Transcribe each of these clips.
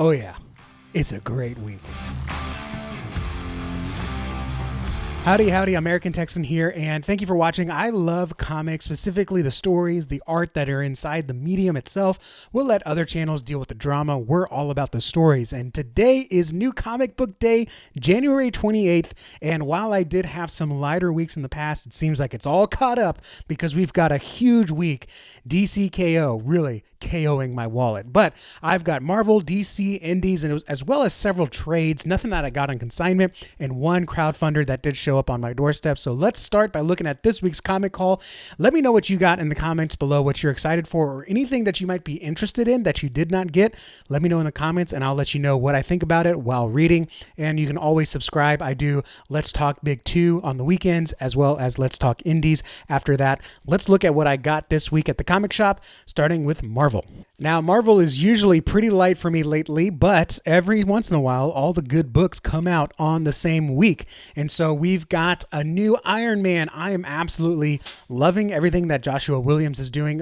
Oh yeah, it's a great week. Howdy, American Texan here, and thank you for watching. I love comics, specifically the stories, the art that are inside the medium itself. We'll let other channels deal with the drama. We're all about the stories, and today is New Comic Book Day, January 28th, and while I did have some lighter weeks in the past, it seems like it's all caught up because we've got a huge week. DC KO, really KOing my wallet. But I've got Marvel, DC, Indies, and as well as several trades, nothing that I got on consignment, and one crowdfunder that did show up on my doorstep. So let's start by looking at this week's comic haul. Let me know what you got in the comments below, what you're excited for, or anything that you might be interested in that you did not get. Let me know in the comments, and I'll let you know what I think about it while reading. And you can always subscribe. I do Let's Talk Big 2 on the weekends, as well as Let's Talk Indies after that. Let's look at what I got this week at the comic shop, starting with Marvel. Now, Marvel is usually pretty light for me lately, but every once in a while, all the good books come out on the same week. And so we've got a new Iron Man. I am absolutely loving everything that Joshua Williamson is doing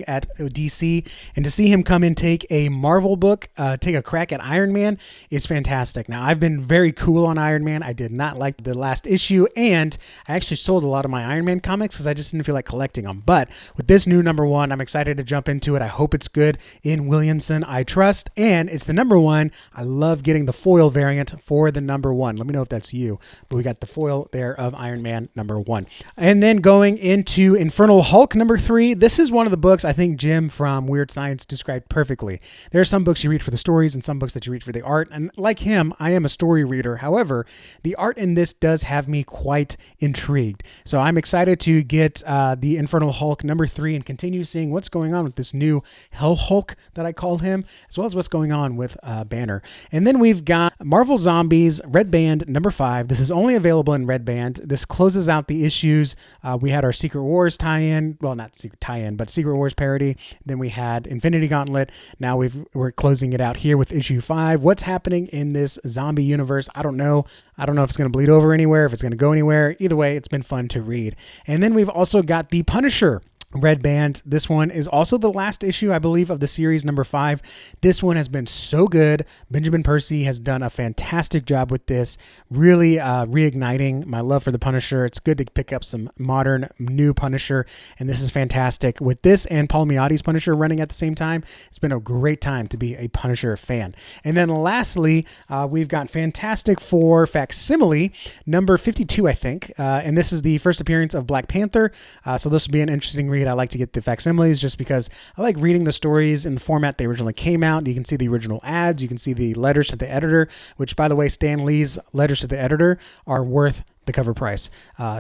at DC. And to see him come and take a Marvel book, take a crack at Iron Man is fantastic. Now, I've been very cool on Iron Man. I did not like the last issue, and I actually sold a lot of my Iron Man comics because I just didn't feel like collecting them. But with this new #1, I'm excited to jump into it. I hope it's good. In Williamson, I trust, and it's the #1. I love getting the foil variant for the #1. Let me know if that's you, but we got the foil there of Iron Man #1. And then going into Infernal Hulk #3, this is one of the books I think Jim from Weird Science described perfectly. There are some books you read for the stories and some books that you read for the art, and like him, I am a story reader. However, the art in this does have me quite intrigued. So I'm excited to get the Infernal Hulk #3 and continue seeing what's going on with this new Hell Hulk that I call him, as well as what's going on with Banner. And then we've got Marvel Zombies Red Band #5. This is only available in Red Band. This closes out the issues. We had our Secret Wars tie-in, well, not Secret tie-in, but Secret Wars parody. Then we had Infinity Gauntlet. Now we're closing it out here with issue 5. What's happening in this zombie universe? I don't know. I don't know if it's going to bleed over anywhere, if it's going to go anywhere. Either way, it's been fun to read. And then we've also got the Punisher Red Band. This one is also the last issue, I believe, of the series #5. This one has been so good. Benjamin Percy has done a fantastic job with this, really reigniting my love for the Punisher. It's good to pick up some modern, new Punisher, and this is fantastic. With this and Paul Miati's Punisher running at the same time, it's been a great time to be a Punisher fan. And then lastly, we've got Fantastic Four Facsimile, #52, I think, and this is the first appearance of Black Panther, so this will be an interesting read. I like to get the facsimiles just because I like reading the stories in the format they originally came out. You can see the original ads. You can see the letters to the editor, which, by the way, Stan Lee's letters to the editor are worth the cover price.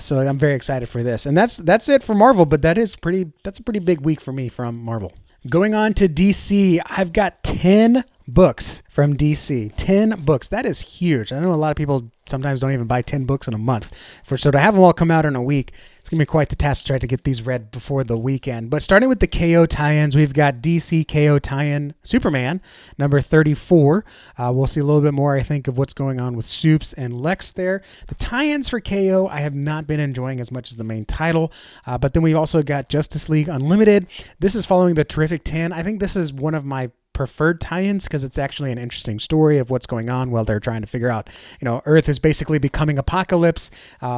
So I'm very excited for this. And that's it for Marvel, but that's a pretty big week for me from Marvel. Going on to DC, I've got 10 books from DC. 10 books. That is huge. I know a lot of people sometimes don't even buy 10 books in a month. So to have them all come out in a week, it's going to be quite the task to try to get these read before the weekend. But starting with the KO tie-ins, we've got DC KO tie-in Superman, #34. We'll see a little bit more, I think, of what's going on with Supes and Lex there. The tie-ins for KO I have not been enjoying as much as the main title. But then we've also got Justice League Unlimited. This is following the Terrific 10. I think this is one of my preferred tie-ins because it's actually an interesting story of what's going on while they're trying to figure out, Earth is basically becoming apocalypse.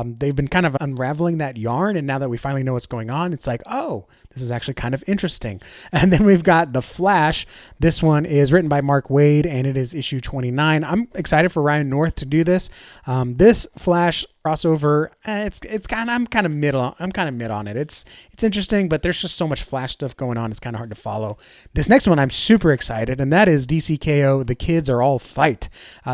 They've been kind of unraveling that yarn, and now that we finally know what's going on, it's like, oh, this is actually kind of interesting. And then we've got The Flash. This one is written by Mark Waid, and it is issue 29. I'm excited for Ryan North to do this. This Flash crossover, I'm kind of mid on it. It's interesting, but there's just so much Flash stuff going on. It's kind of hard to follow. This next one I'm super excited, and that is DC KO The Kids Are All Fight.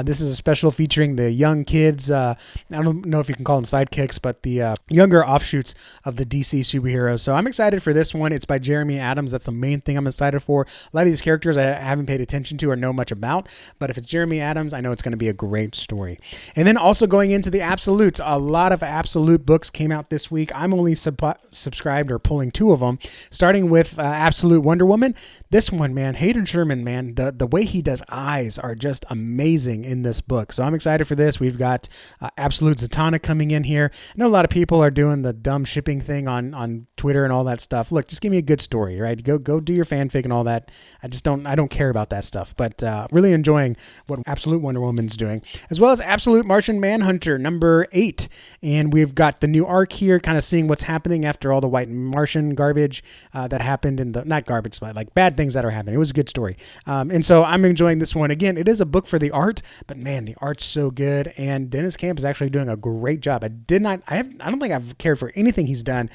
This is a special featuring the young kids. I don't know if you can call them sidekicks, but the younger offshoots of the DC superheroes. So I'm excited for this one. It's by Jeremy Adams. That's the main thing I'm excited for. A lot of these characters I haven't paid attention to or know much about, but if it's Jeremy Adams, I know it's going to be a great story. And then also going into the Absolutes, a lot of Absolute books came out this week. I'm only subscribed or pulling 2 of them, starting with Absolute Wonder Woman. This one, man, Hayden Sherman, man, the way he does eyes are just amazing in this book. So I'm excited for this. We've got Absolute Zatanna coming in here. I know a lot of people are doing the dumb shipping thing on Twitter and all that stuff. Look, just give me a good story, right? Go do your fanfic and all that. I don't care about that stuff, but really enjoying what Absolute Wonder Woman's doing, as well as Absolute Martian Manhunter number 8. And we've got the new arc here, kind of seeing what's happening after all the White Martian garbage that happened in the, not garbage, but like bad things that are happening. It was a good story. And so I'm enjoying this one. Again, it is a book for the art, but man, the art's so good. And Dennis Camp is actually doing a great job. I don't think I've cared for anything he's done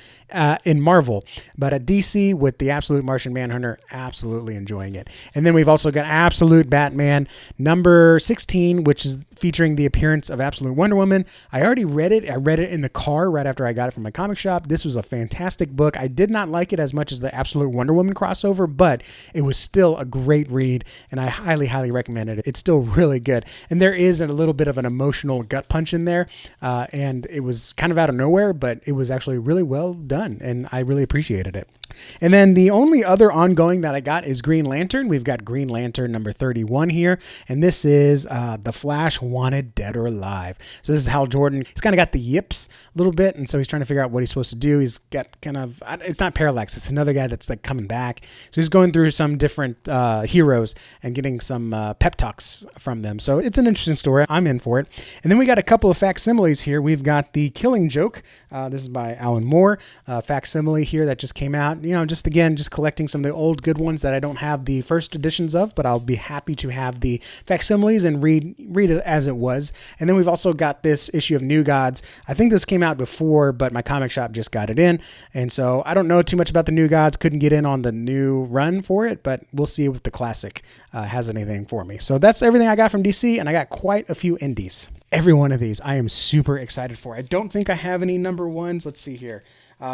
in Marvel, but at DC with the Absolute Martian Manhunter, absolutely enjoying it. And then we've also got Absolute Batman number 16, which is featuring the appearance of Absolute Wonder Woman. I already read it. I read it in the car right after I got it from my comic shop. This was a fantastic book. I did not like it as much as the Absolute Wonder Woman crossover, but it was still a great read, and I highly, highly recommend it. It's still really good. And there is a little bit of an emotional gut punch in there, and it was kind of out of nowhere, but it was actually really well done, and I really appreciated it. And then the only other ongoing that I got is Green Lantern. We've got Green Lantern number 31 here, and this is The Flash Wanted Dead or Alive. So this is Hal Jordan. He's kind of got the yips a little bit, and so he's trying to figure out what he's supposed to do. He's got kind of, it's not Parallax, it's another guy that's like coming back. So he's going through some different heroes and getting some pep talks from them. So it's an interesting story. I'm in for it. And then we got a couple of facsimiles here. We've got The Killing Joke. This is by Alan Moore. Facsimile here that just came out. You know, just collecting some of the old good ones that I don't have the first editions of, but I'll be happy to have the facsimiles and read it as it was. And then we've also got this issue of New Gods. I think this came out before, but my comic shop just got it in. And so I don't know too much about the New Gods. Couldn't get in on the new run for it, but we'll see if the classic has anything for me. So that's everything I got from DC, and I got quite a few indies. Every one of these I am super excited for. I don't think I have any number ones. Let's see here.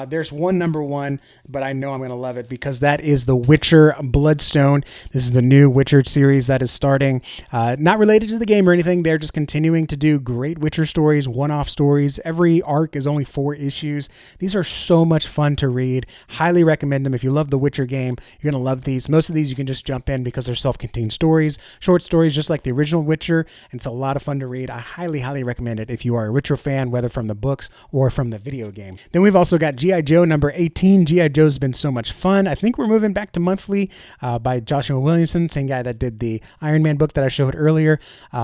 There's one number 1, but I know I'm going to love it because that is The Witcher Bloodstone. This is the new Witcher series that is starting. Not related to the game or anything. They're just continuing to do great Witcher stories, one-off stories. Every arc is only 4 issues. These are so much fun to read. Highly recommend them. If you love the Witcher game, you're going to love these. Most of these you can just jump in because they're self-contained stories, short stories just like the original Witcher, and it's a lot of fun to read. I highly, highly recommend it if you are a Witcher fan, whether from the books or from the video game. Then we've also got G.I. Joe number 18. G.I. Joe's been so much fun. I think we're moving back to monthly by Joshua Williamson, same guy that did the Iron Man book that I showed earlier.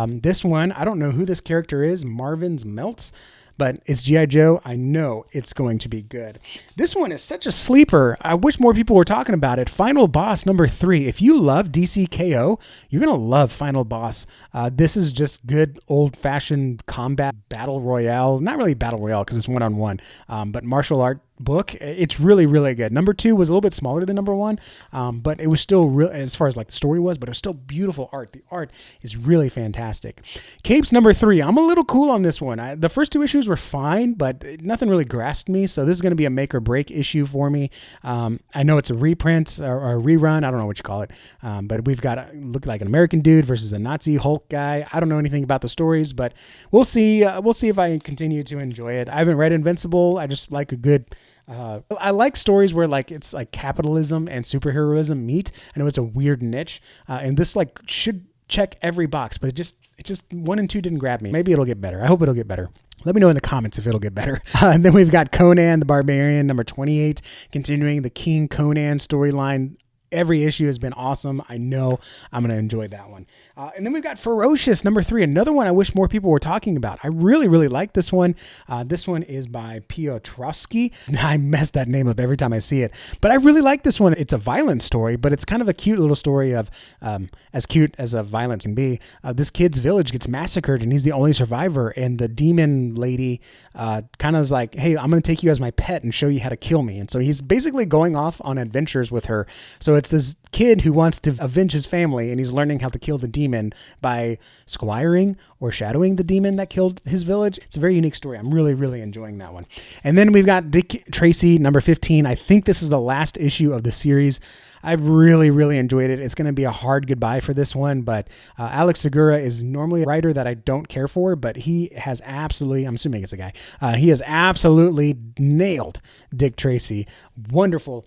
This one, I don't know who this character is, Marvin's Melts, but it's G.I. Joe. I know it's going to be good. This one is such a sleeper. I wish more people were talking about it. Final Boss number 3. If you love DCKO, you're going to love Final Boss. This is just good old-fashioned combat battle royale. Not really battle royale because it's one-on-one, but martial art book. It's really, really good. Number 2 was a little bit smaller than number 1, but it was still real as far as like the story was, but it was still beautiful art. The art is really fantastic. Capes number 3. I'm a little cool on this one. The first 2 issues were fine, but nothing really grasped me. So this is going to be a make or break issue for me. I know it's a reprint or a rerun. I don't know what you call it. But we've got look like an American dude versus a Nazi Hulk guy. I don't know anything about the stories, but we'll see. We'll see if I continue to enjoy it. I haven't read Invincible. I just like a good I like stories where like it's like capitalism and superheroism meet. I know it's a weird niche, and this like should check every box, but it just 1 and 2 didn't grab me. Maybe it'll get better. I hope it'll get better. Let me know in the comments if it'll get better. And then we've got Conan the Barbarian number 28, continuing the King Conan storyline. Every issue has been awesome. I know I'm going to enjoy that one. And then we've got Ferocious number 3, another one I wish more people were talking about. I really, really like this one. This one is by Piotrowski. I mess that name up every time I see it, but I really like this one. It's a violent story, but it's kind of a cute little story of, as cute as a violence can be. This kid's village gets massacred and he's the only survivor. And the demon lady kind of is like, hey, I'm going to take you as my pet and show you how to kill me. And so he's basically going off on adventures with her. So it's this kid who wants to avenge his family, and he's learning how to kill the demon by squiring or shadowing the demon that killed his village. It's a very unique story. I'm really, really enjoying that one. And then we've got Dick Tracy, number 15. I think this is the last issue of the series. I've really enjoyed it. It's going to be a hard goodbye for this one, but Alex Segura is normally a writer that I don't care for, but he has absolutely, I'm assuming it's a guy, he has absolutely nailed Dick Tracy. Wonderful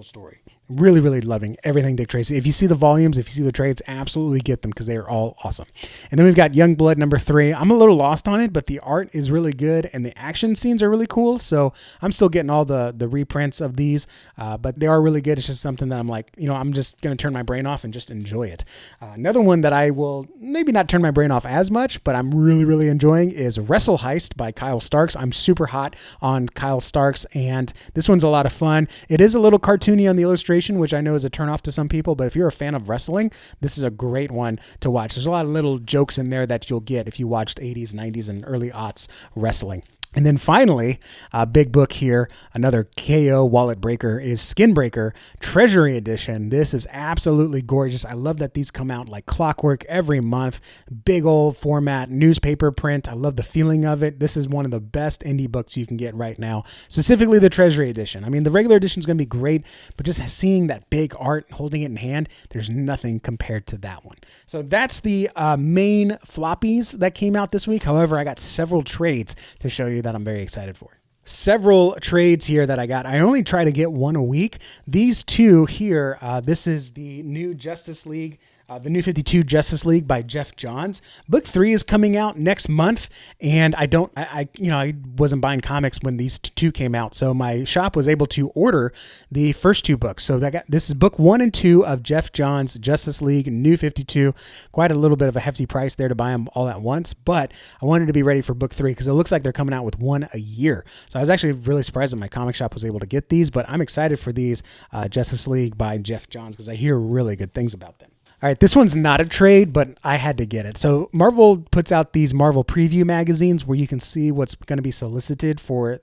story. Really loving everything Dick Tracy. If you see the volumes, if you see the trades, absolutely get them because they are all awesome. And then we've got Youngblood number 3. I'm a little lost on it, but the art is really good and the action scenes are really cool. So I'm still getting all the reprints of these, but they are really good. It's just something that I'm like, I'm just going to turn my brain off and just enjoy it. Another one that I will maybe not turn my brain off as much, but I'm really enjoying is Wrestle Heist by Kyle Starks. I'm super hot on Kyle Starks, and this one's a lot of fun. It is a little cartoony on the illustration, which I know is a turnoff to some people, but if you're a fan of wrestling, this is a great one to watch. There's a lot of little jokes in there that you'll get if you watched 80s, 90s, and early aughts wrestling. And then finally, a big book here, another KO wallet breaker, is Skinbreaker Treasury Edition. This is absolutely gorgeous. I love that these come out like clockwork every month. Big old format, newspaper print. I love the feeling of it. This is one of the best indie books you can get right now, specifically the Treasury Edition. I mean, the regular edition is going to be great, but just seeing that big art, holding it in hand, there's nothing compared to that one. So that's the main floppies that came out this week. However, I got several trades to show you that I'm very excited for. Several trades here that I got. I only try to get one a week. These two here, this is the new Justice League, the New 52 Justice League by Geoff Johns. Book 3 is coming out next month, and I wasn't buying comics when these two came out, so my shop was able to order the first 2 books. So this is book 1 and 2 of Geoff Johns' Justice League New 52. Quite a little bit of a hefty price there to buy them all at once, but I wanted to be ready for book 3 because it looks like they're coming out with one a year. So I was actually really surprised that my comic shop was able to get these, but I'm excited for these Justice League by Geoff Johns because I hear really good things about them. All right, this one's not a trade, but I had to get it. So Marvel puts out these Marvel preview magazines where you can see what's going to be solicited for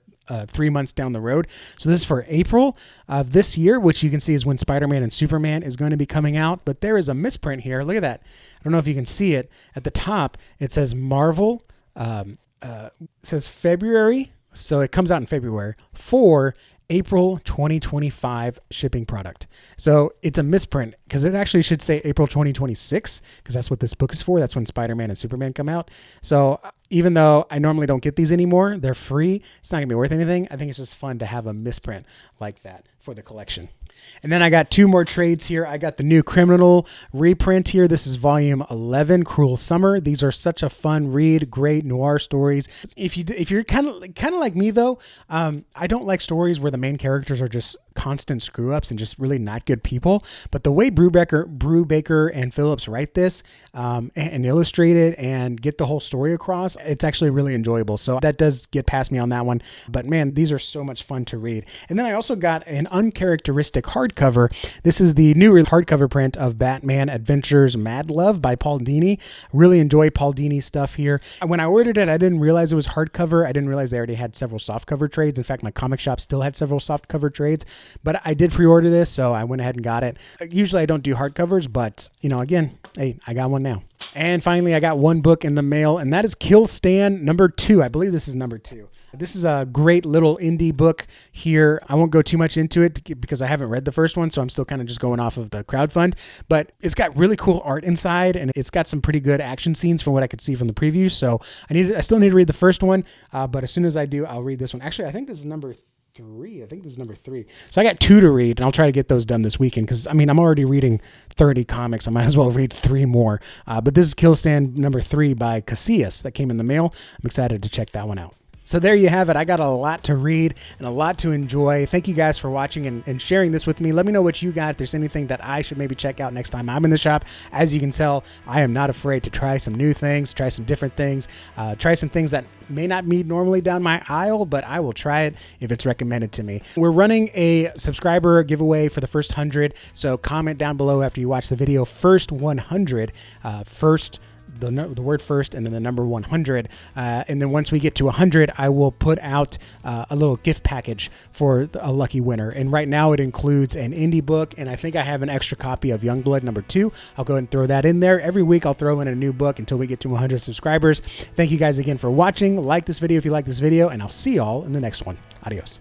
3 months down the road. So this is for April of this year, which you can see is when Spider-Man and Superman is going to be coming out. But there is a misprint here. Look at that. I don't know if you can see it. At the top, it says Marvel. It says February. So it comes out in February for April 2025 shipping product. So it's a misprint because it actually should say April 2026 because that's what this book is for. That's when Spider-Man and Superman come out. So even though I normally don't get these anymore, they're free. It's not going to be worth anything. I think it's just fun to have a misprint like that for the collection. And then I got 2 more trades here. I got the new Criminal reprint here. This is volume 11, Cruel Summer. These are such a fun read, great noir stories. If you're kind of like me though, I don't like stories where the main characters are just constant screw ups and just really not good people. But the way Brubaker and Phillips write this and illustrate it and get the whole story across, it's actually really enjoyable. So that does get past me on that one. But man, these are so much fun to read. And then I also got an uncharacteristic hardcover. This is the new hardcover print of Batman Adventures Mad Love by Paul Dini. Really enjoy Paul Dini's stuff here. When I ordered it, I didn't realize it was hardcover. I didn't realize they already had several softcover trades. In fact, my comic shop still had several softcover trades. But I did pre-order this, so I went ahead and got it. Usually I don't do hardcovers, but again, hey, I got one now. And finally, I got one book in the mail, and that is Kill Stan number 2. I believe this is number 2. This is a great little indie book here. I won't go too much into it because I haven't read the first one, so I'm still kind of just going off of the crowdfund. But it's got really cool art inside, and it's got some pretty good action scenes from what I could see from the preview. So I still need to read the first one, but as soon as I do, I'll read this one. Actually, I think this is number 3. I think this is number 3. So I got 2 to read, and I'll try to get those done this weekend because, I'm already reading 30 comics. I might as well read 3 more. But this is Kill Stan number 3 by Casillas that came in the mail. I'm excited to check that one out. So there you have it. I got a lot to read and a lot to enjoy. Thank you guys for watching and sharing this with me. Let me know what you got. If there's anything that I should maybe check out next time I'm in the shop. As you can tell, I am not afraid to try some new things, try some different things, try some things that may not be normally down my aisle, but I will try it if it's recommended to me. We're running a subscriber giveaway for the first 100. So comment down below after you watch the video. First 100, the word first and then the number 100, and then once we get to 100 I will put out a little gift package for a lucky winner. And right now it includes an indie book, and I think I have an extra copy of Youngblood number 2. I'll go ahead and throw that in there. Every week I'll throw in a new book until we get to 100 subscribers. Thank you guys again for watching. Like this video if you like this video, and I'll see y'all in the next one. Adios.